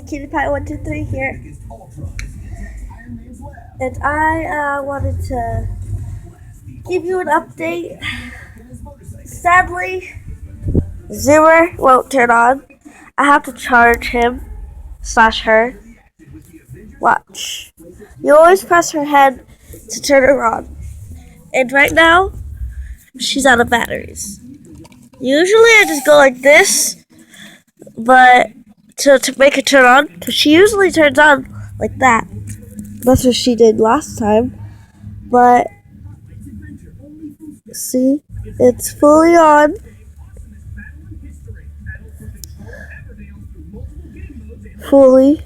Cutie Pie 123 here, and I wanted to give you an update. Sadly, Zoomer won't turn on. I have to charge him slash her. Watch. You always press her head to turn her on, and right now she's out of batteries. Usually I just go like this, but to make it turn on, because she usually turns on like that. That's what she did last time. But see, it's fully on. Fully.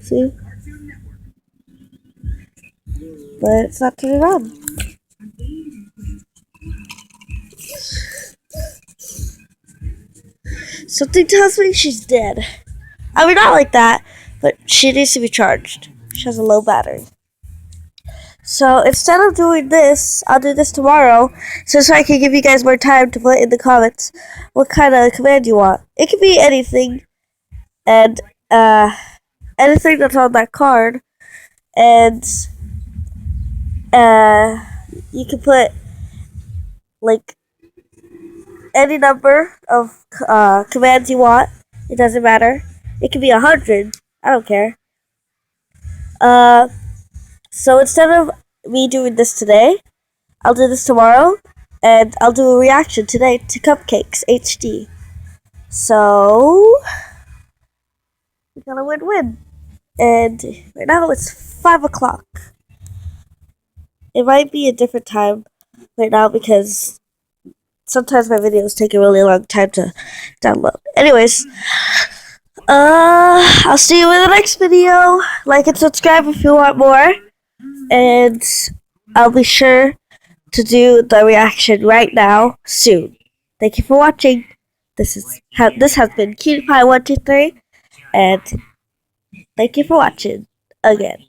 See? But it's not turning on. Something tells me she's dead. I mean, not like that, but she needs to be charged. She has a low battery. So instead of doing this, I'll do this tomorrow, so I can give you guys more time to put in the comments what kind of command you want. It can be anything, and anything that's on that card, and you can put like any number of commands you want. It doesn't matter. It can be 100. I don't care. So instead of me doing this today, I'll do this tomorrow, and I'll do a reaction today to Cupcakes HD. So we got a win-win. And right now it's 5 o'clock. It might be a different time right now because sometimes my videos take a really long time to download. Anyways, I'll see you in the next video. Like and subscribe if you want more. And I'll be sure to do the reaction right now soon. Thank you for watching. This has been Cutie Pie 123, and thank you for watching again.